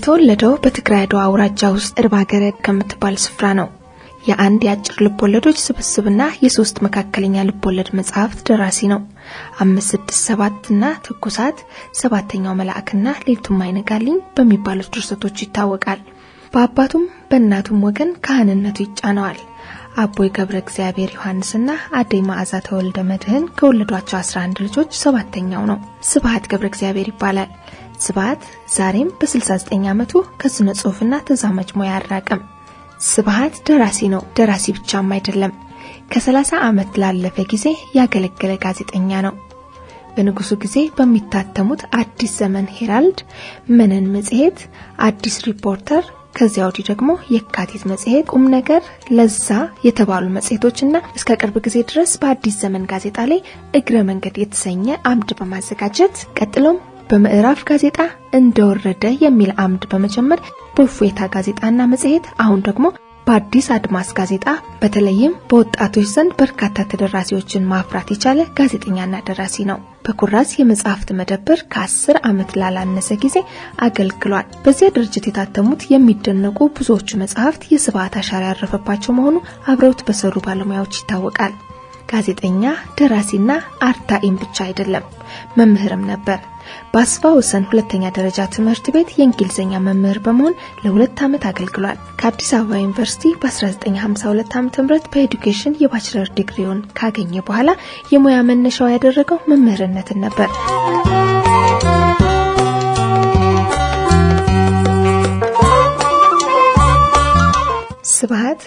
የተወለደው በትግራይ ዶ አውራጃ ውስጥ እርባገረድ ከምትባል ስፍራ ነው። የአንድ ያጭር ልቦለዶች ስብስብና የሶስት መካከለኛ ልቦለድ መጽሐፍት ደራሲ ነው። 567 እና ትኩሳት፣ ሰባተኛው መልአክና ሌሊቱም አይነጋልኝ በሚባሉት ድርሰቶች ይታወቃል። በአባቱም በእናቱም ወገን ካህንነቱ ይጫነዋል። አቦይ ገብረ እግዚአብሔር ዮሐንስና አደይ ማዕዛ ተወልደ መድህን ከወለዷቸው 11 ልጆች ሰባተኛው ነው። ስብሐት ገብረ እግዚአብሔር ይባላል። ስብሐት ዛሬም በ69 ዓመቱ ከስነ ጽሑፍና ተዛማጅ ሙያ አራቀም። ስብሐት ደራሲ ነው። ደራሲ ብቻም አይደለም። ከ30 ዓመት ላለፈ ጊዜ ያገለገለ ጋዜጠኛ ነው። በንጉሱ ጊዜ በሚታተሙት አዲስ ዘመን ሄራልድ፣ መነን መጽሔት፣ አዲስ ሪፖርተር፣ ከዚያው ደግሞ የካቲት መጽሔት፣ ቁም ነገር፣ ለዛ የተባሉ መጽሔቶችና እስከ ቅርብ ጊዜ ድረስ በአዲስ ዘመን ጋዜጣ ላይ እግረ መንገድ የተሰኘ አምድ በማዘጋጀት ቀጥሎም በምዕራፍ ጋዜጣ እንደወረደ የሚል አምድ በመጀመር በእፎይታ ጋዜጣና መጽሔት አሁን ደግሞ በአዲስ አድማስ ጋዜጣ በተለይም በወጣቶች ዘንድ በርካታ ተደራሲዎችን ማፍራት የቻለ ጋዜጠኛና ደራሲ ነው። በኩራዝ የመጽሐፍት መደብር ከ10 ዓመት ላላነሰ ጊዜ አገልግሏል። በዚያ ድርጅት የታተሙት የሚደነቁ ብዙዎቹ መጽሐፍት የስብሐት አሻራ ያረፈባቸው መሆኑ አብረውት በሰሩ ባለሙያዎች ይታወቃል። ጋዜጠኛ፣ ደራሲና አርታኢም ብቻ አይደለም፣ መምህርም ነበር። በአስፋ ወሰን ሁለተኛ ደረጃ ትምህርት ቤት የእንግሊዘኛ መምህር በመሆን ለ2 ዓመት አገልግሏል። ከአዲስ አበባ ዩኒቨርሲቲ በ1952 ዓ.ም በኤዱኬሽን የባችለር ዲግሪውን ካገኘ በኋላ የሙያ መነሻው ያደረገው መምህርነትን ነበር። ስብሐት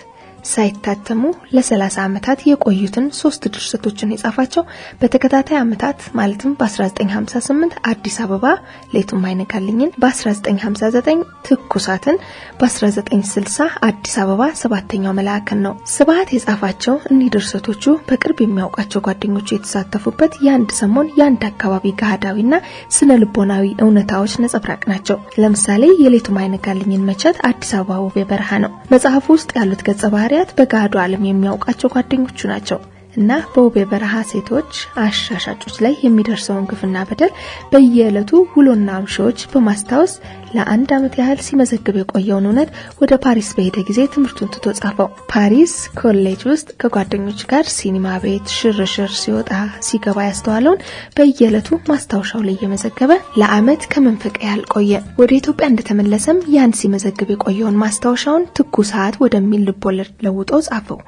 ሳይታተሙ ለ30 ዓመታት የቆዩትን 3 ድርሰቶችን የጻፋቸው በተከታታይ ዓመታት ማለትም በ1958 አዲስ አበባ ሌሊቱም አይነጋልኝን፣ በ1959 ትኩሳትን፣ በ1960 አዲስ አበባ ሰባተኛው መልአክን ነው። ስብሐት የጻፋቸው እኒህ ድርሰቶቹ በቅርብ የሚያውቃቸው ጓደኞቹ የተሳተፉበት የአንድ ሰሞን የአንድ አካባቢ ጋዳዊና ስነ ልቦናዊ እውነታዎች ነጸብራቅ ናቸው። ለምሳሌ የሌሊቱም አይነጋልኝን መቸት አዲስ አበባ ውቤ በረሃ ነው። መጽሐፉ ውስጥ ያሉት ገጸ ባህሪያት በጋዱ ዓለም የሚያውቃቸው ጓደኞቹ ናቸው እና በውቤ በረሃ ሴቶች አሻሻጮች ላይ የሚደርሰውን ግፍና በደል በየዕለቱ ውሎና አምሾች በማስታወስ ለ1 ዓመት ያህል ሲመዘግብ የቆየውን እውነት ወደ ፓሪስ በሄደ ጊዜ ትምህርቱን ትቶ ጻፈው። ፓሪስ ኮሌጅ ውስጥ ከጓደኞቹ ጋር ሲኒማ ቤት ሽርሽር ሲወጣ ሲገባ ያስተዋለውን በየዕለቱ ማስታወሻው ላይ የመዘገበ ለዓመት ከመንፈቅ ያህል ቆየ። ወደ ኢትዮጵያ እንደተመለሰም ያን ሲመዘግብ የቆየውን ማስታወሻውን ትኩሳት ወደሚል ልቦለድ ለውጦ ጻፈው።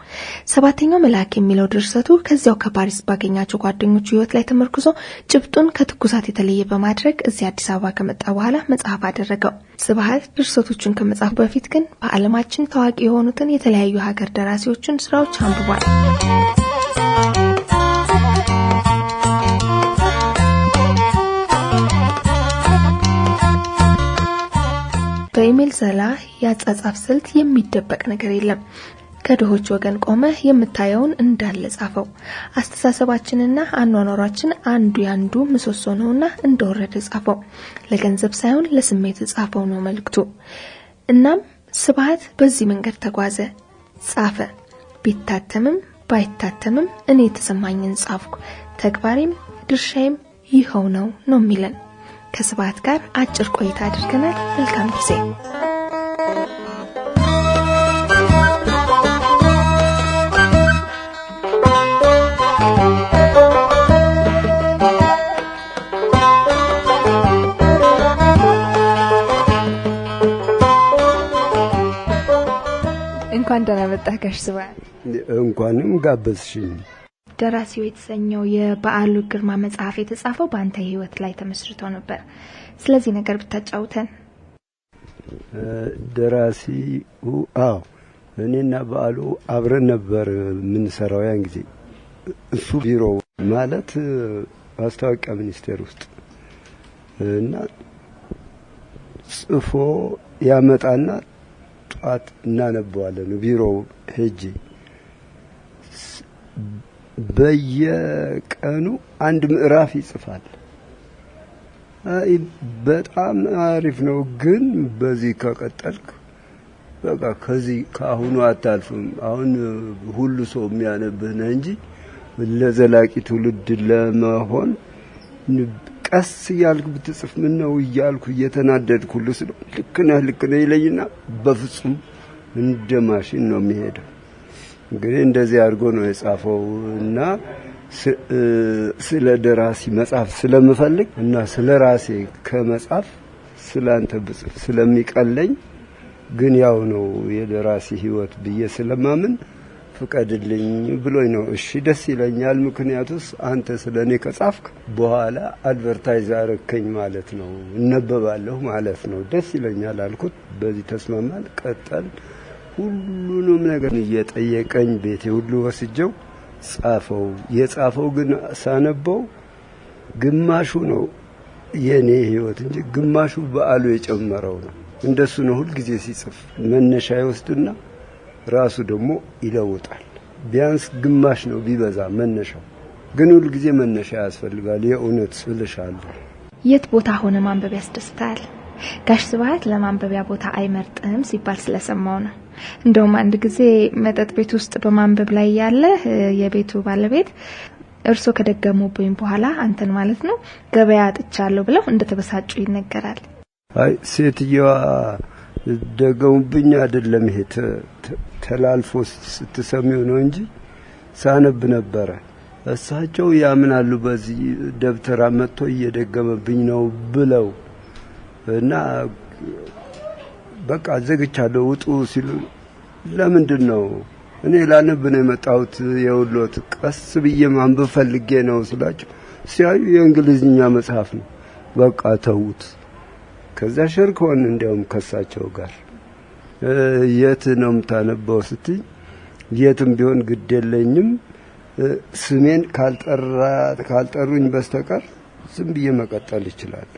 ሰባተኛው መልአክ የሚለው ድርሰቱ ከዚያው ከፓሪስ ባገኛቸው ጓደኞቹ ህይወት ላይ ተመርኩዞ ጭብጡን ከትኩሳት የተለየ በማድረግ እዚህ አዲስ አበባ ከመጣ በኋላ መጽሐፍ አደረገው። ስብሐት ድርሰቶቹን ከመጻፉ በፊት ግን በዓለማችን ታዋቂ የሆኑትን የተለያዩ ሀገር ደራሲዎችን ስራዎች አንብቧል። በኢሜል ዘላ ያጻጻፍ ስልት የሚደበቅ ነገር የለም። ከድሆች ወገን ቆመ የምታየውን እንዳለ ጻፈው። አስተሳሰባችንና አኗኗራችን አንዱ ያንዱ ምሰሶ ነውና እንደወረደ ጻፈው። ለገንዘብ ሳይሆን ለስሜት ጻፈው ነው መልእክቱ። እናም ስብሐት በዚህ መንገድ ተጓዘ፣ ጻፈ። ቢታተምም ባይታተምም እኔ የተሰማኝን ጻፍኩ፣ ተግባሬም ድርሻዬም ይኸው ነው የሚለን። ከስብሐት ጋር አጭር ቆይታ አድርገናል። መልካም ጊዜ። እንኳን ደህና መጣህ ጋሽ ስብሐት። እንኳንም ጋበዝሽኝ። ደራሲው የተሰኘው የበዓሉ ግርማ መጽሐፍ የተጻፈው በአንተ ህይወት ላይ ተመስርቶ ነበር። ስለዚህ ነገር ብታጫውተን። ደራሲው እኔና በዓሉ አብረን ነበር ምን ሰራው ያን ጊዜ። እሱ ቢሮ ማለት ማስታወቂያ ሚኒስቴር ውስጥ እና ጽፎ ያመጣና ጧት እናነባዋለን። ቢሮ ሄጄ በየቀኑ አንድ ምዕራፍ ይጽፋል። በጣም አሪፍ ነው። ግን በዚህ ከቀጠልክ በቃ ከዚህ ካሁኑ አታልፍም። አሁን ሁሉ ሰው የሚያነብህ ነው እንጂ ለዘላቂ ትውልድ ለመሆን ቀስ ያልክ ብትጽፍ ምን ነው ይያልኩ እየተናደድኩ ልክ ነህ ይለኝና በፍጹም እንደ ማሽን ነው የሚሄደው። እንግዲህ እንደዚህ አድርጎ ነው የጻፈውና ስለ ደራሲ መጽሐፍ ስለምፈልግ እና ስለ ራሴ ከመጽሐፍ ስላንተ ብጽፍ ስለሚቀለኝ ግን ያው ነው የደራሲ ህይወት ብዬ ስለማምን ፍቀድልኝ ብሎኝ ነው። እሺ ደስ ይለኛል፣ ምክንያቱስ አንተ ስለኔ ከጻፍክ በኋላ አድቨርታይዝ አረከኝ ማለት ነው፣ እነበባለሁ ማለት ነው። ደስ ይለኛል አልኩት። በዚህ ተስማማን። ቀጠል ሁሉንም ነገር እየጠየቀኝ ቤቴ ሁሉ ወስጀው ጻፈው። የጻፈው ግን ሳነበው ግማሹ ነው የኔ ህይወት እንጂ ግማሹ በዓሉ የጨመረው ነው። እንደሱ ነው ሁሉ ጊዜ ሲጽፍ መነሻ ይወስድና ራሱ ደግሞ ይለውጣል። ቢያንስ ግማሽ ነው ቢበዛ መነሻው፣ ግን ሁሉ ጊዜ መነሻ ያስፈልጋል። የእውነት ስልሻለሁ። የት ቦታ ሆነ ማንበብ ያስደስታል? ጋሽ ስብሐት ለማንበቢያ ቦታ አይመርጥም ሲባል ስለሰማው ነው። እንደውም አንድ ጊዜ መጠጥ ቤት ውስጥ በማንበብ ላይ ያለ የቤቱ ባለቤት እርሶ ከደገሙብኝ በኋላ አንተን ማለት ነው ገበያ አጥቻለሁ ብለው እንደተበሳጩ ይነገራል። አይ ሴትየዋ ደገሙብኝ አይደለም፣ ይሄ ተላልፎ ስትሰሚው ነው እንጂ ሳነብ ነበረ። እሳቸው ያምናሉ በዚህ ደብተራ መጥቶ እየደገመብኝ ነው ብለው እና በቃ ዘግቻለሁ ውጡ ሲሉ ለምንድን ነው እኔ ላነብ ነው የመጣሁት የውሎት ቀስ ብዬ ማንበብ ፈልጌ ነው ስላቸው ሲያዩ የእንግሊዝኛ መጽሐፍ ነው በቃ ተውት። ከዛ ሸርኮን እንደውም ከሳቸው ጋር የት ነው የምታነበው ስትይ የትም ቢሆን ግድ የለኝም ስሜን ካልጠሩኝ በስተቀር ዝም ብዬ መቀጠል ይችላል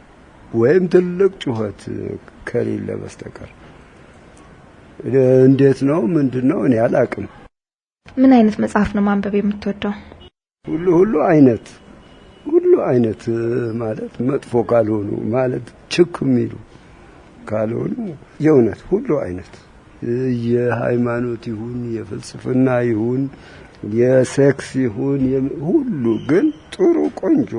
ወይም ትልቅ ጩኸት ከሌለ በስተቀር። እንዴት ነው ምንድነው እኔ አላቅም። ምን አይነት መጽሐፍ ነው ማንበብ የምትወደው? ሁሉ አይነት ማለት መጥፎ ካልሆኑ ማለት ችክ የሚሉ ካልሆኑ የእውነት ሁሉ አይነት የሃይማኖት ይሁን የፍልስፍና ይሁን የሴክስ ይሁን ሁሉ ግን ጥሩ ቆንጆ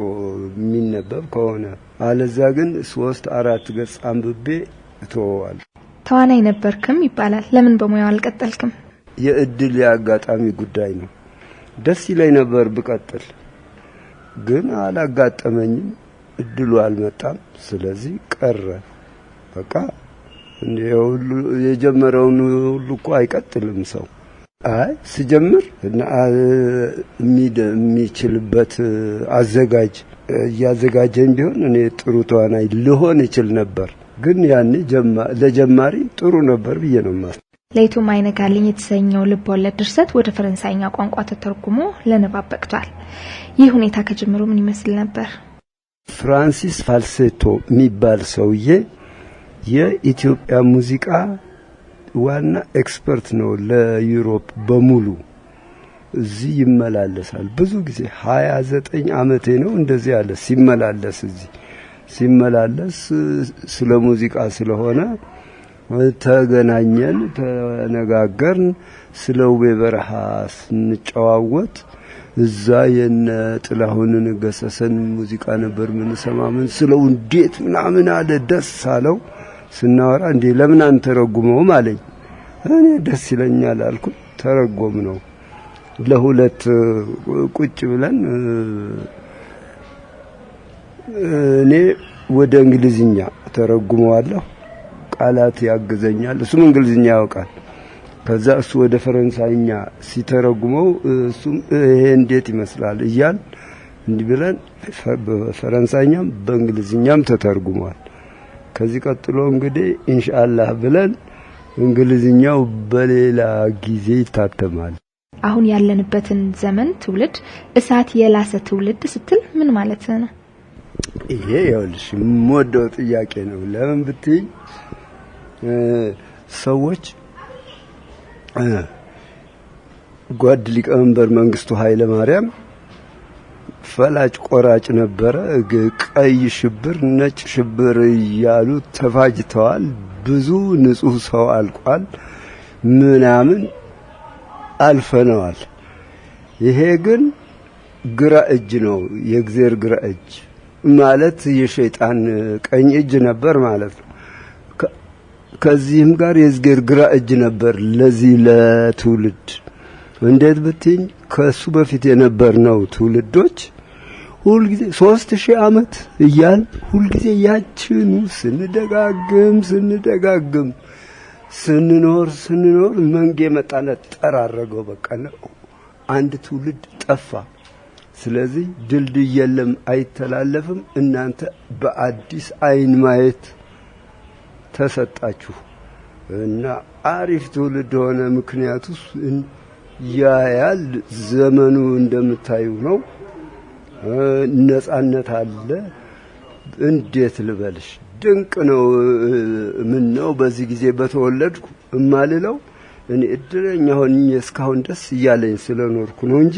የሚነበብ ከሆነ አለዛ ግን 3-4 ገጽ አንብቤ እተወዋል። ተዋናይ ነበርክም ይባላል። ለምን በሙያው አልቀጠልክም? የእድል ያጋጣሚ ጉዳይ ነው። ደስ ይለኝ ነበር ብቀጥል፣ ግን አላጋጠመኝም፣ እድሉ አልመጣም። ስለዚህ ቀረ በቃ። ሁሉ የጀመረውን ሁሉ እኮ አይቀጥልም ሰው። አይ ሲጀምር እና የሚችልበት አዘጋጅ ያዘጋጀኝ ቢሆን እኔ ጥሩ ተዋናይ ልሆን ይችል ነበር። ግን ያኔ ለጀማሪ ጥሩ ነበር ብዬ ነው ማለት። ለይቱም አይነጋልኝ የተሰኘው ልብ ወለድ ድርሰት ወደ ፈረንሳይኛ ቋንቋ ተተርጉሞ ለንባብ በቅቷል። ይህ ሁኔታ ከጀምሩ ምን ይመስል ነበር? ፍራንሲስ ፋልሴቶ የሚባል ሰውዬ የኢትዮጵያ ሙዚቃ ዋና ኤክስፐርት ነው ለዩሮፕ በሙሉ። እዚህ ይመላለሳል ብዙ ጊዜ 29 አመቴ ነው እንደዚህ ያለ ሲመላለስ እዚህ ሲመላለስ ስለ ሙዚቃ ስለሆነ ተገናኘን፣ ተነጋገርን። ስለ ውቤ በረሃ ስንጨዋወት እዛ የነ ጥላሁንን ገሰሰን ሙዚቃ ነበር ምን ሰማምን ስለው እንዴት ምናምን አለ ደስ አለው። ስናወራ እንዴ ለምን አንተረጉመውም አለኝ። እኔ ደስ ይለኛል አልኩ። ተረጎም ነው ለሁለት ቁጭ ብለን እኔ ወደ እንግሊዝኛ ተረጉመዋለሁ፣ ቃላት ያግዘኛል፣ እሱም እንግሊዝኛ ያውቃል። ከዛ እሱ ወደ ፈረንሳይኛ ሲተረጉመው እሱም ይሄ እንዴት ይመስላል እያል እንዲህ ብለን በፈረንሳይኛም በእንግሊዝኛም ተተርጉሟል። ከዚህ ቀጥሎ እንግዲህ ኢንሻአላህ ብለን እንግሊዝኛው በሌላ ጊዜ ይታተማል። አሁን ያለንበትን ዘመን ትውልድ እሳት የላሰ ትውልድ ስትል ምን ማለት ነው? ይሄ ይኸውልሽ ሞደው ጥያቄ ነው። ለምን ብትይ ሰዎች ጓድ ሊቀመንበር መንግስቱ ኃይለ ማርያም ፈላጭ ቆራጭ ነበረ። ቀይ ሽብር ነጭ ሽብር ያሉ ተፋጅተዋል። ብዙ ንጹህ ሰው አልቋል ምናምን አልፈነዋል። ይሄ ግን ግራ እጅ ነው፣ የእግዚአብሔር ግራ እጅ ማለት የሸይጣን ቀኝ እጅ ነበር ማለት ነው። ከዚህም ጋር የእግዚአብሔር ግራ እጅ ነበር ለዚህ ለትውልድ። እንዴት ብትኝ ከሱ በፊት የነበርነው ትውልዶች ሁልጊዜ 3000 ዓመት እያል ሁልጊዜ ያችኑ ስንደጋግም ስንኖር መንጌ መጣና ጠራረገው። በቃ ነው አንድ ትውልድ ጠፋ። ስለዚህ ድልድይ የለም፣ አይተላለፍም። እናንተ በአዲስ አይን ማየት ተሰጣችሁ እና አሪፍ ትውልድ ሆነ። ምክንያቱስ ያያል ዘመኑ እንደምታዩ ነው። ነጻነት አለ። እንዴት ልበልሽ ድንቅ ነው። ምን ነው በዚህ ጊዜ በተወለድኩ እማልለው እኔ እድለኛ ሆኜ እስካሁን ደስ እያለኝ ስለኖርኩ ነው እንጂ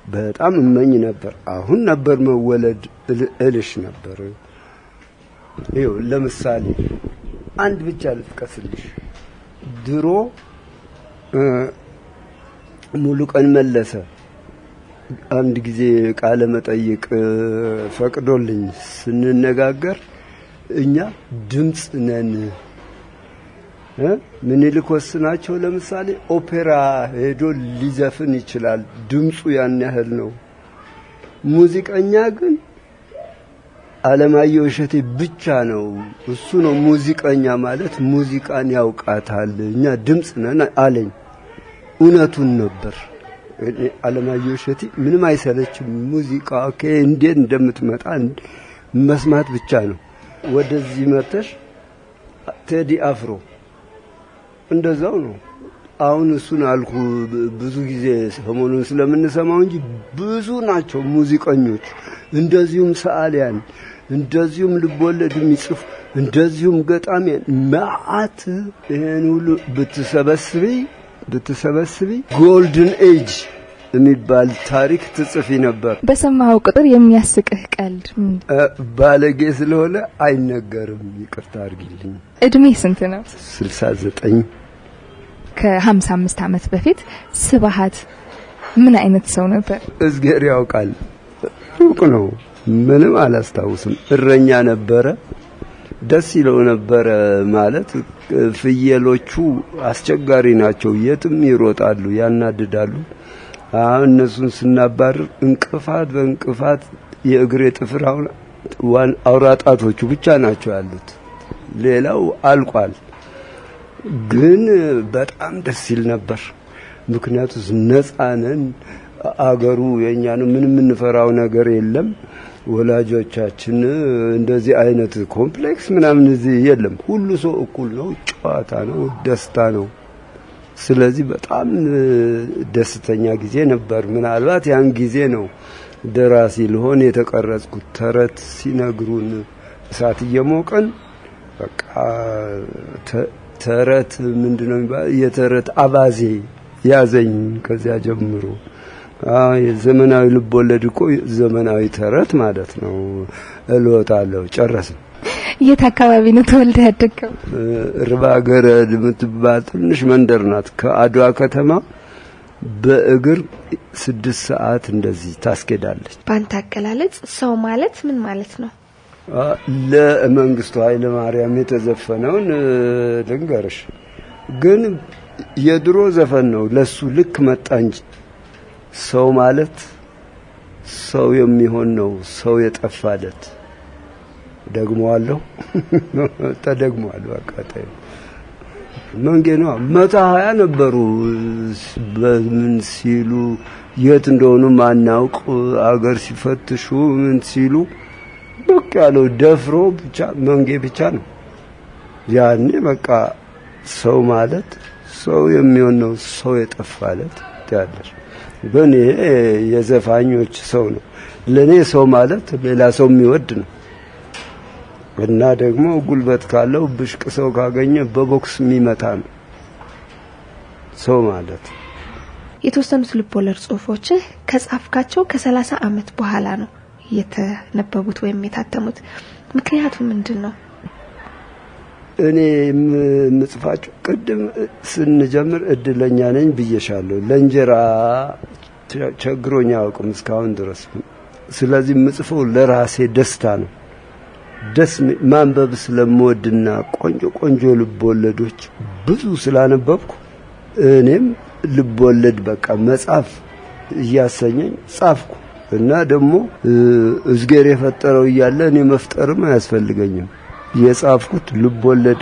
በጣም እመኝ ነበር። አሁን ነበር መወለድ እልሽ ነበር። ይኸው ለምሳሌ አንድ ብቻ ልጥቀስልሽ። ድሮ ሙሉ ቀን መለሰ አንድ ጊዜ ቃለ መጠይቅ ፈቅዶልኝ ስንነጋገር እኛ ድምጽ ነን ምኒልክ ወስናቸው ለምሳሌ ኦፔራ ሄዶ ሊዘፍን ይችላል፣ ድምጹ ያን ያህል ነው። ሙዚቀኛ ግን አለማየሁ እሸቴ ብቻ ነው። እሱ ነው ሙዚቀኛ ማለት፣ ሙዚቃን ያውቃታል። እኛ ድምጽ ነን አለኝ። እውነቱን ነበር። አለማየሁ እሸቴ ምንም አይሰለችም። ሙዚቃ እንዴት እንደምትመጣ መስማት ብቻ ነው። ወደዚህ መተሽ ቴዲ አፍሮ እንደዛው ነው። አሁን እሱን አልኩ ብዙ ጊዜ ሰሞኑን ስለምንሰማው እንጂ ብዙ ናቸው ሙዚቀኞች፣ እንደዚሁም ሰዓሊያን፣ እንደዚሁም ልቦለድ የሚጽፉ፣ እንደዚሁም ገጣሚያን ማአት። ይሄን ሁሉ ብትሰበስቢ ጎልደን ኤጅ የሚባል ታሪክ ትጽፊ ነበር። በሰማው ቁጥር የሚያስቅህ ቀልድ ባለጌ ስለሆነ አይነገርም፣ ይቅርታ አድርጊልኝ። እድሜ ስንት ነው? 69። ከ55 ዓመት በፊት ስብሃት ምን አይነት ሰው ነበር? እዝጌር ያውቃል። ሩቅ ነው፣ ምንም አላስታውስም። እረኛ ነበረ። ደስ ይለው ነበረ ማለት ፍየሎቹ አስቸጋሪ ናቸው፣ የትም ይሮጣሉ፣ ያናድዳሉ። እነሱን ስናባር እንቅፋት በእንቅፋት የእግሬ ጥፍር አውራጣቶቹ ብቻ ናቸው ያሉት፣ ሌላው አልቋል። ግን በጣም ደስ ይል ነበር። ምክንያቱም ነፃነን፣ አገሩ የኛ ነው፣ ምንም እንፈራው ነገር የለም። ወላጆቻችን እንደዚህ አይነት ኮምፕሌክስ ምናምን እዚህ የለም። ሁሉ ሰው እኩል ነው፣ ጨዋታ ነው፣ ደስታ ነው። ስለዚህ በጣም ደስተኛ ጊዜ ነበር። ምናልባት ያን ጊዜ ነው ደራሲ ልሆን የተቀረጽኩት። ተረት ሲነግሩን እሳት እየሞቀን በቃ ተረት ምንድነው የሚባለው የተረት አባዜ ያዘኝ። ከዚያ ጀምሮ የዘመናዊ ልቦለድ እኮ ዘመናዊ ተረት ማለት ነው። እልወታለሁ። ጨረስን። የት አካባቢ ነው ተወልደ ያደገው? ርባገረድ የምትባል ትንሽ መንደር ናት። ከአድዋ ከተማ በእግር 6 ሰዓት እንደዚህ ታስኬዳለች። ባንተ አገላለጽ ሰው ማለት ምን ማለት ነው? ለመንግስቱ ኃይለ ማርያም የተዘፈነውን ልንገርሽ። ግን የድሮ ዘፈን ነው፣ ለሱ ልክ መጣ እንጂ ሰው ማለት ሰው የሚሆን ነው፣ ሰው የጠፋለት። ደግሞዋለሁ ተደግሟል። በቃ መንጌ ነው። 120 ነበሩ። በምን ሲሉ የት እንደሆኑ ማናውቅ አገር ሲፈትሹ ምን ሲሉ በቃ ያለው ደፍሮ ብቻ መንጌ ብቻ ነው። ያኔ በቃ ሰው ማለት ሰው የሚሆን ነው፣ ሰው የጠፋለት ያለሽ። በኔ የዘፋኞች ሰው ነው። ለኔ ሰው ማለት ሌላ ሰው የሚወድ ነው። እና ደግሞ ጉልበት ካለው ብሽቅ ሰው ካገኘ በቦክስ የሚመታ ነው ሰው ማለት። የተወሰኑት ልቦለድ ጽሁፎችህ ከጻፍካቸው ከ30 ዓመት በኋላ ነው የተነበቡት ወይም የታተሙት። ምክንያቱ ምንድነው? እኔ ምጽፋቸው ቅድም ስንጀምር እድለኛ ነኝ ብዬሻለሁ። ለእንጀራ ቸግሮኝ አያውቅም እስካሁን ድረስ። ስለዚህ ምጽፈው ለራሴ ደስታ ነው። ደስ ማንበብ ስለምወድና ቆንጆ ልቦለዶች ብዙ ስላነበብኩ እኔም ልቦለድ በቃ መጻፍ እያሰኘኝ ጻፍኩ እና ደግሞ እዝጌር የፈጠረው እያለ እኔ መፍጠርም አያስፈልገኝም። የጻፍኩት ልቦለድ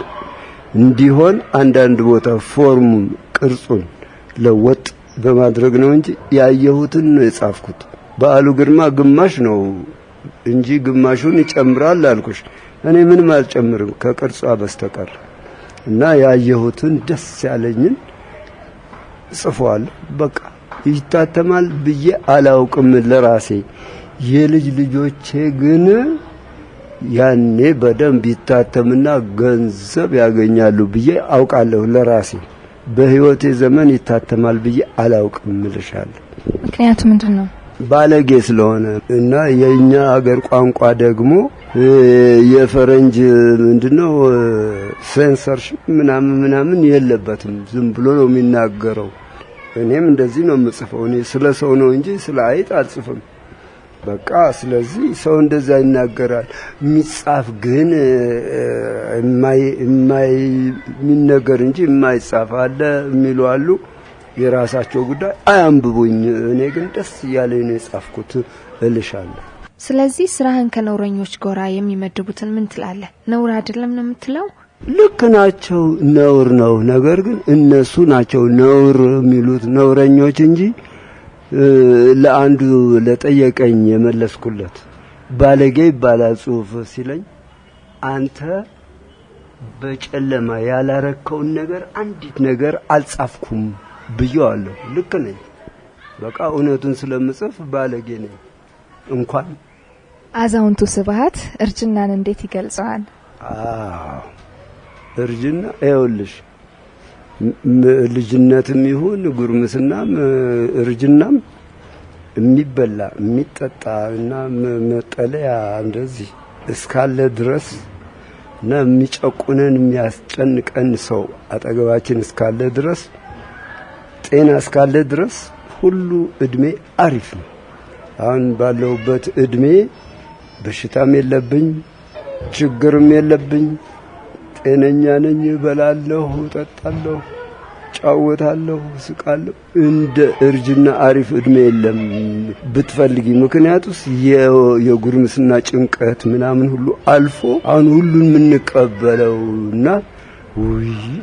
እንዲሆን አንዳንድ ቦታ ፎርሙን ቅርጹን ለወጥ በማድረግ ነው እንጂ ያየሁትን ነው የጻፍኩት። በዓሉ ግርማ ግማሽ ነው እንጂ ግማሹን ይጨምራል አልኩሽ። እኔ ምንም አልጨምርም ከቅርጿ በስተቀር እና ያየሁትን ደስ ያለኝን ጽፏል። በቃ ይታተማል ብዬ አላውቅም ለራሴ። ልጆቼ ግን ያኔ በደንብ ይታተምና ገንዘብ ያገኛሉ ብዬ አውቃለሁ ለራሴ። በህይወቴ ዘመን ይታተማል ብዬ አላውቅም ልሻለሁ። ምክንያቱ ምንድነው? ባለጌ ስለሆነ እና የኛ ሀገር ቋንቋ ደግሞ የፈረንጅ ምንድነው ሴንሰርሺፕ ምናምን የለበትም። ዝም ብሎ ነው የሚናገረው። እኔም እንደዚህ ነው የምጽፈው። እኔ ስለ ሰው ነው እንጂ ስለ አይጥ አልጽፍም። በቃ ስለዚህ ሰው እንደዛ ይናገራል። የሚጻፍ ግን የሚነገር እንጂ የማይጻፍ አለ የሚሉ አሉ። የራሳቸው ጉዳይ አያንብቡኝ። እኔ ግን ደስ እያለኝ ነው የጻፍኩት እልሻለሁ። ስለዚህ ስራህን ከነውረኞች ጎራ የሚመድቡትን ምን ትላለህ? ነውር አይደለም ነው የምትለው? ልክ ናቸው፣ ነውር ነው። ነገር ግን እነሱ ናቸው ነውር የሚሉት ነውረኞች እንጂ ለአንዱ ለጠየቀኝ የመለስኩለት ባለጌ ይባላል ጽሁፍ ሲለኝ አንተ በጨለማ ያላረከውን ነገር አንዲት ነገር አልጻፍኩም ብየዋለሁ። ልክ ነኝ። በቃ እውነቱን ስለምጽፍ ባለጌ ነኝ። እንኳን አዛውንቱ ስብሐት እርጅናን እንዴት ይገልጸዋል? እርጅና ይኸውልሽ ልጅነትም ይሁን ጉርምስናም እርጅናም የሚበላ የሚጠጣ እና መጠለያ እንደዚህ እስካለ ድረስ እና የሚጨቁነን የሚያስጨንቀን ሰው አጠገባችን እስካለ ድረስ ጤና እስካለ ድረስ ሁሉ እድሜ አሪፍ ነው። አሁን ባለውበት እድሜ በሽታም የለብኝ ችግርም የለብኝ። ጤነኛ ነኝ። በላለሁ፣ ጠጣለሁ፣ ጫወታለሁ፣ ስቃለሁ። እንደ እርጅና አሪፍ እድሜ የለም ብትፈልጊ። ምክንያቱስ የጉርምስና ጭንቀት ምናምን ሁሉ አልፎ አሁን ሁሉን የምንቀበለውና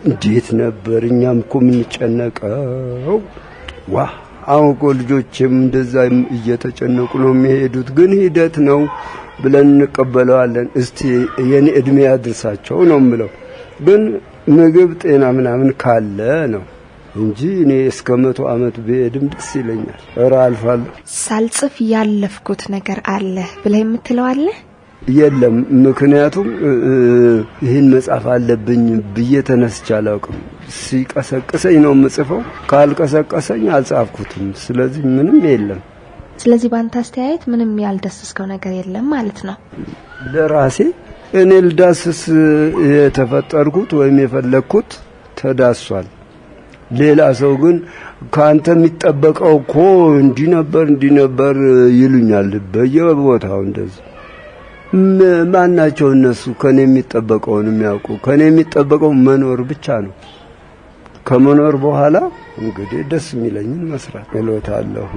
እንዴት ነበር እኛም እኮ የምንጨነቀው። አሁን እኮ ልጆችም እንደዛ እየተጨነቁ ነው የሚሄዱት። ግን ሂደት ነው ብለን እንቀበለዋለን። እስቲ የኔ እድሜ ያድርሳቸው ነው የምለው። ግን ምግብ ጤና ምናምን ካለ ነው እንጂ እኔ እስከ 100 ዓመት ብሄድም ደስ ይለኛል። አልፋለሁ። ሳልጽፍ ያለፍኩት ነገር አለ ብለህ የምትለው አለ? የለም። ምክንያቱም ይህን መጻፍ አለብኝ ብዬ ተነስቼ አላውቅም። ሲቀሰቅሰኝ ነው የምጽፈው። ካልቀሰቀሰኝ አልጻፍኩትም። ስለዚህ ምንም የለም። ስለዚህ ባንተ አስተያየት ምንም ያልዳሰስከው ነገር የለም ማለት ነው? ለራሴ እኔ ልዳስስ የተፈጠርኩት ወይም የፈለኩት ተዳሷል። ሌላ ሰው ግን ካንተ የሚጠበቀው እኮ እንዲህ ነበር ይሉኛል በየቦታው እንደዚህ። ማናቸው እነሱ ከኔ የሚጠበቀውን የሚያውቁ? ከኔ የሚጠበቀው መኖር ብቻ ነው። ከመኖር በኋላ እንግዲህ ደስ የሚለኝን መስራት እሎታለሁ።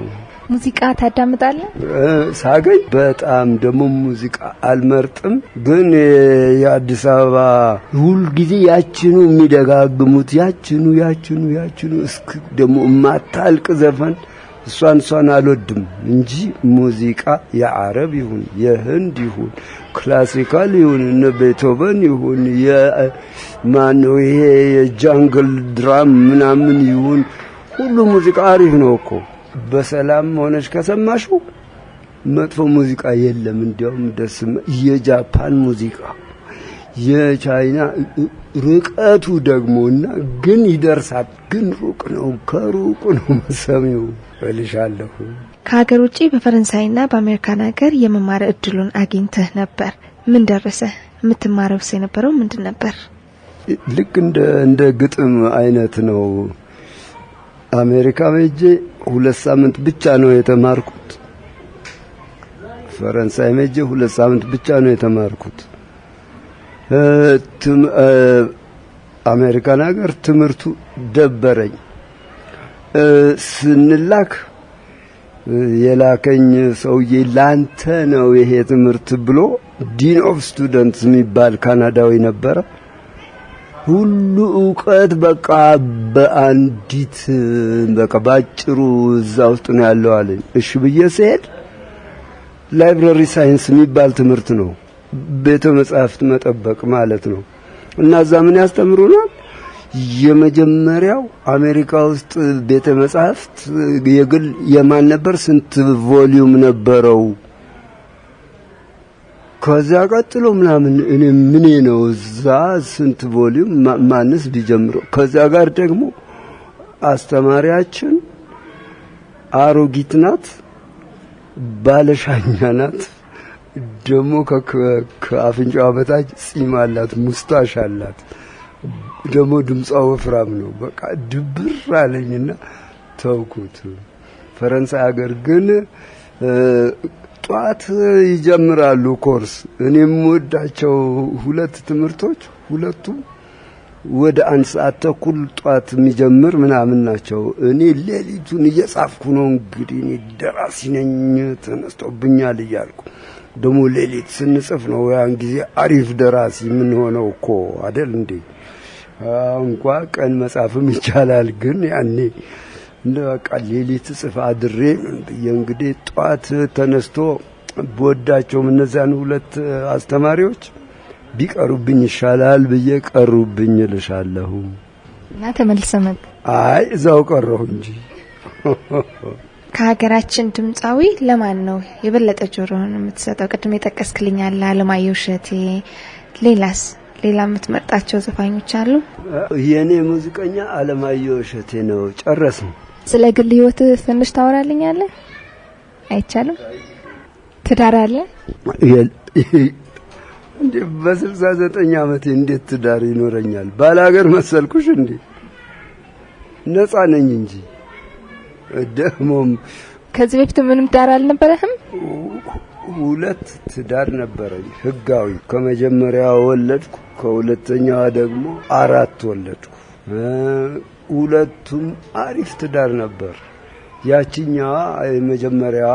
ሙዚቃ ታዳምጣለህ? ሳገኝ በጣም ደግሞ ሙዚቃ አልመርጥም። ግን የአዲስ አበባ ሁሉ ጊዜ ያችኑ የሚደጋግሙት ያችኑ እስክ ደግሞ ማታልቅ ዘፈን እሷን አልወድም እንጂ ሙዚቃ የአረብ ይሁን የህንድ ይሁን ክላሲካል ይሁን እነ ቤቶቨን ይሁን የማነው ይሄ የጃንግል ድራም ምናምን ይሁን ሁሉ ሙዚቃ አሪፍ ነው እኮ። በሰላም ሆነሽ ከሰማሽው መጥፎ ሙዚቃ የለም። እንዲያውም ደስ የጃፓን ሙዚቃ የቻይና ርቀቱ ደግሞና ግን ይደርሳል። ግን ሩቅ ነው፣ ከሩቅ ነው መሰሚው እልሻለሁ። ከሀገር ውጪ በፈረንሳይና በአሜሪካን ሀገር የመማር እድሉን አግኝተህ ነበር። ምን ደረሰ? የምትማረው የነበረው ምንድን ነበር? ልክ እንደ ግጥም አይነት ነው። አሜሪካ ሄጄ 2 ሳምንት ብቻ ነው የተማርኩት። ፈረንሳይ ሄጄ 2 ሳምንት ብቻ ነው የተማርኩት። አሜሪካን ሀገር ትምህርቱ ደበረኝ። ስንላክ የላከኝ ሰውዬ ላንተ ነው ይሄ ትምህርት ብሎ ዲን ኦፍ ስቱደንትስ የሚባል ካናዳዊ ነበረ። ሁሉ ዕውቀት በቃ በአንዲት በቃ ባጭሩ እዛ ውስጥ ነው ያለው አለኝ። እሺ ብዬ ስሄድ ላይብረሪ ሳይንስ የሚባል ትምህርት ነው፣ ቤተ መጻሕፍት መጠበቅ ማለት ነው። እና እዛ ምን ያስተምሩናል? የመጀመሪያው አሜሪካ ውስጥ ቤተ መጻሕፍት የግል የማን ነበር? ስንት ቮሊዩም ነበረው? ከዛ ቀጥሎ ምናምን እኔ ምን ነው እዛ ስንት ቮሊዩም ማንስ ቢጀምረው። ከዛ ጋር ደግሞ አስተማሪያችን አሮጊት ናት፣ ባለሻኛ ናት፣ ደግሞ ከአፍንጫዋ በታች ጺም አላት፣ ሙስታሽ አላት፣ ደግሞ ድምጿ ወፍራም ነው። በቃ ድብር አለኝና ተውኩት። ፈረንሳይ ሀገር ግን ጧት ይጀምራሉ ኮርስ። እኔም ወዳቸው 2 ትምህርቶች ሁለቱም ወደ 1 ሰዓት ተኩል ጧት የሚጀምር ምናምን ናቸው። እኔ ሌሊቱን እየጻፍኩ ነው እንግዲህ እኔ ደራሲ ነኝ ተነስቶብኛል እያልኩ ደግሞ ሌሊት ስንጽፍ ነው ያን ጊዜ አሪፍ ደራሲ ምን ሆነው እኮ አይደል እንዴ? እንኳን ቀን መጻፍም ይቻላል፣ ግን ያኔ በቃ ሌሊት ጽፍ አድሬ እንግዲህ ጧት ተነስቶ በወዳቸው እነዛን 2 አስተማሪዎች ቢቀሩብኝ ይሻላል ብዬ ቀሩብኝ ልሻለሁ እና ተመልሰመ። አይ እዛው ቀረሁ እንጂ። ከሀገራችን ድምጻዊ ለማን ነው የበለጠ ጆሮን የምትሰጠው? ቅድም የጠቀስክልኛል አለማየሁ እሸቴ። ሌላ የምትመርጣቸው ዘፋኞች አሉ? የኔ ሙዚቀኛ አለማየሁ እሸቴ ነው። ጨረስን። ስለ ግል ህይወት ትንሽ ታወራልኛለህ? አይቻልም? ትዳር አለ? እንዴ በ69 ዓመቴ እንዴት ትዳር ይኖረኛል? ባላገር መሰልኩሽ እንዴ? ነፃ ነኝ እንጂ። ደግሞም ከዚህ በፊት ምንም ትዳር አልነበረህም? 2 ትዳር ነበረኝ ህጋዊ። ከመጀመሪያው ወለድኩ፣ ከሁለተኛዋ ደግሞ 4 ወለድኩ። 2ቱም አሪፍ ትዳር ነበር። ያቺኛዋ የመጀመሪያዋ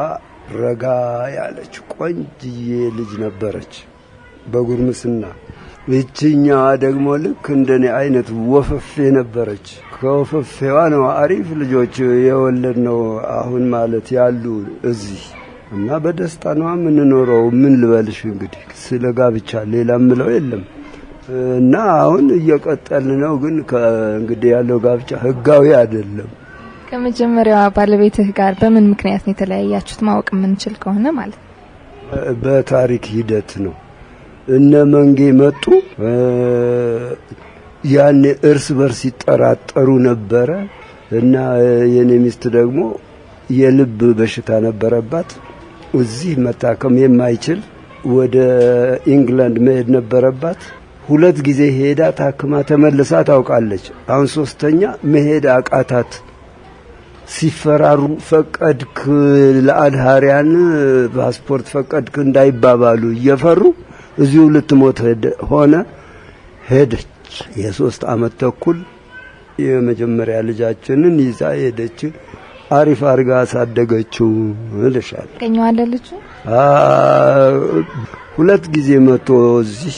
ረጋ ያለች ቆንጅዬ ልጅ ነበረች በጉርምስና። እቺኛዋ ደግሞ ልክ እንደኔ አይነት ወፈፌ ነበረች። ከወፈፌዋ ነው አሪፍ ልጆች የወለድነው አሁን ማለት ያሉ እዚህ። እና በደስታ ነው የምንኖረው። ምን ልበልሽ እንግዲህ ስለ ጋብቻ ሌላ ምለው የለም። እና አሁን እየቀጠልን ነው፣ ግን እንግዲህ ያለው ጋብቻ ህጋዊ አይደለም። ከመጀመሪያዋ ባለቤትህ ጋር በምን ምክንያት ነው የተለያያችሁት? ማወቅ የምንችል ከሆነ ማለት ነው። በታሪክ ሂደት ነው። እነ መንጌ መጡ። ያኔ እርስ በርስ ይጠራጠሩ ነበረ እና የኔ ሚስት ደግሞ የልብ በሽታ ነበረባት። እዚህ መታከም የማይችል ወደ ኢንግላንድ መሄድ ነበረባት። 2 ጊዜ ሄዳ ታክማ ተመልሳ ታውቃለች። አሁን 3ኛ መሄድ አቃታት። ሲፈራሩ ፈቀድክ ለአድሃሪያን ፓስፖርት ፈቀድክ እንዳይባባሉ እየፈሩ እዚሁ ልትሞት ሆነ። ሄደች። የ3 ዓመት ተኩል የመጀመሪያ ልጃችንን ይዛ ሄደች። አሪፍ አርጋ አሳደገችው እልሻለሁ። ከኛዋለ ልጅ 2 ጊዜ መጥቶ እዚህ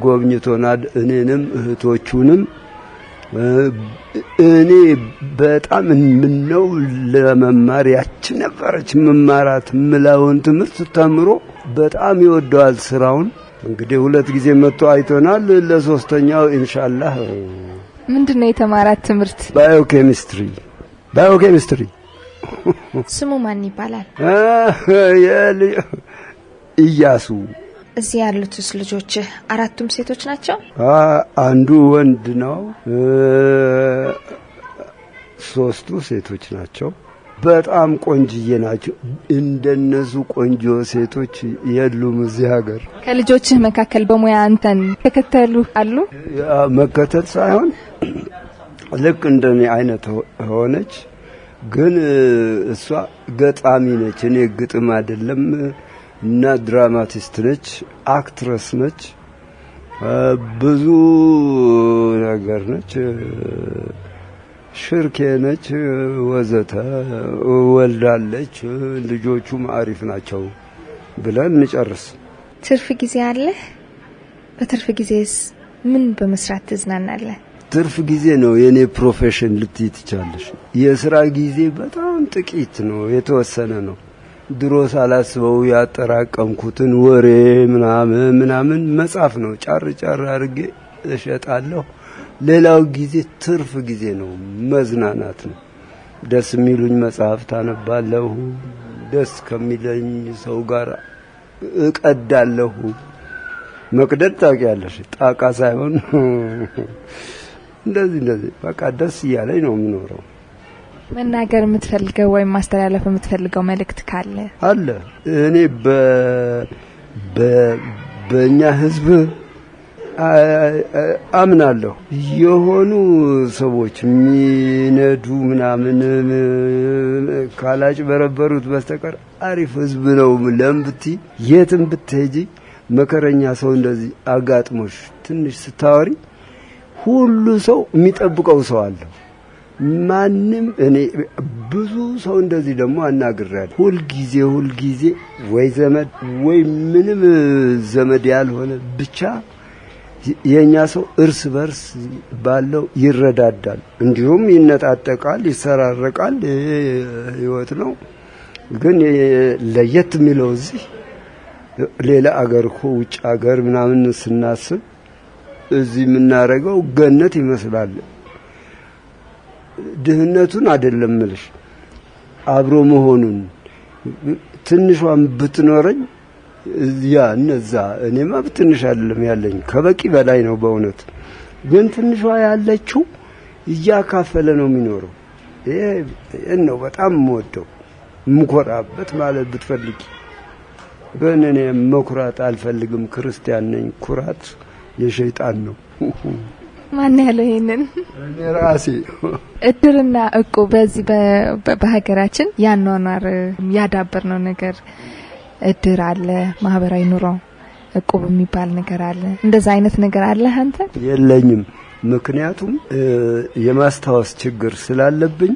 ጎብኝቶናል፣ እኔንም እህቶቹንም። እኔ በጣም ምነው ለመማር ያች ነበረች መማራት ምላውን ትምህርት ተምሮ በጣም ይወደዋል ስራውን። እንግዲህ 2 ጊዜ መጥቶ አይቶናል። ለ3ኛው ኢንሻአላህ ምንድነው የተማራት ትምህርት? ባዮኬሚስትሪ። ስሙ ማን ይባላል? ኢያሱ። እዚህ ያሉትስ ልጆች 4ቱም ሴቶች ናቸው? አንዱ ወንድ ነው፣ 3ቱ ሴቶች ናቸው። በጣም ቆንጅዬ ናቸው። እንደነሱ ቆንጆ ሴቶች የሉም እዚህ ሀገር። ከልጆችህ መካከል በሙያ አንተን ተከተሉ አሉ? መከተል ሳይሆን ልክ እንደኔ አይነት ሆነች። ግን እሷ ገጣሚ ነች፣ እኔ ግጥም አይደለም እና ድራማቲስት ነች፣ አክትረስ ነች፣ ብዙ ነገር ነች፣ ሽርኬ ነች ወዘተ ወልዳለች። ልጆቹም አሪፍ ናቸው ብለን እንጨርስ። ትርፍ ጊዜ አለ? በትርፍ ጊዜስ ምን በመስራት ትዝናናለህ? ትርፍ ጊዜ ነው የኔ ፕሮፌሽን ልትይ ትቻለሽ። የሥራ ጊዜ በጣም ጥቂት ነው፣ የተወሰነ ነው። ድሮ ሳላስበው ያጠራቀምኩትን ወሬ ምናምን መጻፍ ነው። ጫር አድርጌ እሸጣለሁ። ሌላው ጊዜ ትርፍ ጊዜ ነው፣ መዝናናት ነው። ደስ የሚሉኝ መጽሐፍት አነባለሁ። ደስ ከሚለኝ ሰው ጋር እቀዳለሁ። መቅደድ ታውቂያለሽ? ጣቃ ሳይሆን እንደዚህ በቃ ደስ እያለኝ ነው የምኖረው። መናገር የምትፈልገው ወይም ማስተላለፍ የምትፈልገው መልእክት ካለ? አለ። እኔ በእኛ ህዝብ አምናለሁ። የሆኑ ሰዎች ሚነዱ ምናምን ካላጭ በረበሩት በስተቀር አሪፍ ህዝብ ነው። ለምብቲ የትም ብትሄጂ መከረኛ ሰው እንደዚህ አጋጥሞሽ ትንሽ ስታወሪ ሁሉ ሰው የሚጠብቀው ሰው አለ። ማንም እኔ ብዙ ሰው እንደዚህ ደግሞ አናግሬያለሁ። ሁልጊዜ ወይ ዘመድ ወይ ምንም ዘመድ ያልሆነ ብቻ የኛ ሰው እርስ በርስ ባለው ይረዳዳል፣ እንዲሁም ይነጣጠቃል፣ ይሰራረቃል። ህይወት ነው። ግን ለየት የሚለው እዚህ ሌላ አገር እኮ ውጭ አገር ምናምን ስናስብ እዚህ የምናረገው ገነት ይመስላል። ድህነቱን አይደለም ምልሽ፣ አብሮ መሆኑን ትንሿን ብትኖረኝ ያ እነዛ እኔማ በትንሽ አይደለም ያለኝ ከበቂ በላይ ነው በእውነት። ግን ትንሿ ያለችው እያካፈለ ነው የሚኖረው። ይሄ ነው በጣም የምወደው ምኮራበት ማለት ብትፈልጊ። ግን እኔ መኩራት አልፈልግም፣ ክርስቲያን ነኝ። ኩራት የሸይጣን ነው። ማን ያለው ይሄንን? እኔ ራሴ። እድርና እቁብ በዚህ በሀገራችን ያኗኗር ያዳበርነው ነገር እድር አለ፣ ማህበራዊ ኑሮ እቁብ የሚባል ነገር አለ። እንደዛ አይነት ነገር አለ አንተ? የለኝም። ምክንያቱም የማስታወስ ችግር ስላለብኝ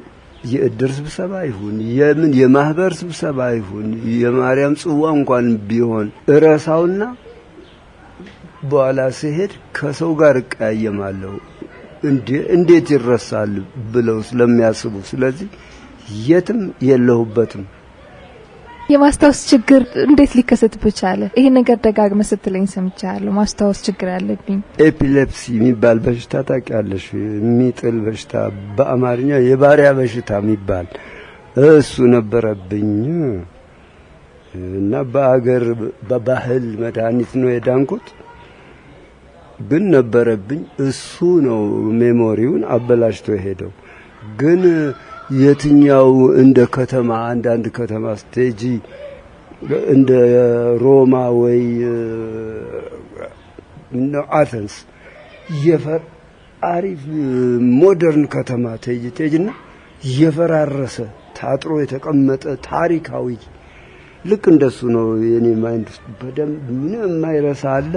የእድር ስብሰባ ይሁን የምን የማህበር ስብሰባ ይሁን የማርያም ጽዋ እንኳን ቢሆን እረሳውና በኋላ ሲሄድ ከሰው ጋር እቀያየማለሁ። እንዴት ይረሳል ብለው ስለሚያስቡ፣ ስለዚህ የትም የለሁበትም። የማስታወስ ችግር እንዴት ሊከሰትብህ ቻለ? ይሄ ነገር ደጋግመህ ስትለኝ ሰምቻለሁ። ማስታወስ ችግር አለብኝ። ኤፒሌፕሲ የሚባል በሽታ ታውቂያለሽ? የሚጥል በሽታ፣ በአማርኛ የባሪያ በሽታ የሚባል እሱ ነበረብኝ እና በአገር በባህል መድኃኒት ነው የዳንኩት። ግን ነበረብኝ። እሱ ነው ሜሞሪውን አበላሽቶ ሄደው። ግን የትኛው እንደ ከተማ አንዳንድ ከተማ ስቴጂ እንደ ሮማ ወይ አተንስ አሪፍ ሞደርን ከተማ ተይጅና የፈራረሰ ታጥሮ የተቀመጠ ታሪካዊ ልክ እንደሱ ነው የኔ ማይንድ። በደንብ ምንም የማይረሳ አለ፣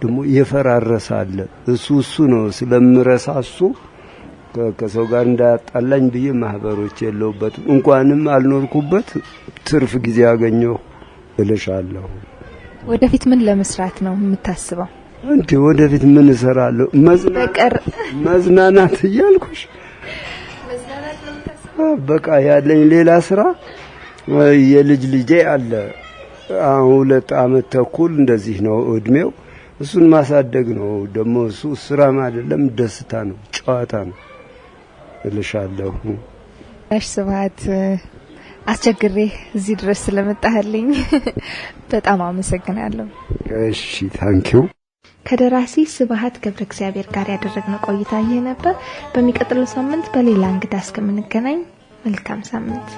ደግሞ የፈራረሰ አለ። እሱ ነው ስለምረሳ እሱ ከሰው ጋር እንዳያጣላኝ ብዬ ማህበሮች የለውበትም። እንኳንም አልኖርኩበት ትርፍ ጊዜ ያገኘው እልሻለሁ። ወደፊት ምን ለመስራት ነው የምታስበው? እንዴ ወደፊት ምን እሰራለሁ? መዝናናት እያልኩሽ መዝናናት ነው የምታስበው? በቃ ያለኝ ሌላ ስራ የልጅ ልጄ አለ። አሁን 2 ዓመት ተኩል እንደዚህ ነው እድሜው። እሱን ማሳደግ ነው። ደግሞ እሱ ስራም አይደለም ደስታ ነው፣ ጨዋታ ነው እልሻለሁ። እሺ ስብሐት፣ አስቸግሬ እዚህ ድረስ ስለመጣህልኝ በጣም አመሰግናለሁ። እሺ ታንኪዩ። ከደራሲ ስብሐት ገብረ እግዚአብሔር ጋር ያደረግነው ቆይታ ይሄ ነበር። በሚቀጥለው ሳምንት በሌላ እንግዳ እስከምንገናኝ መልካም ሳምንት።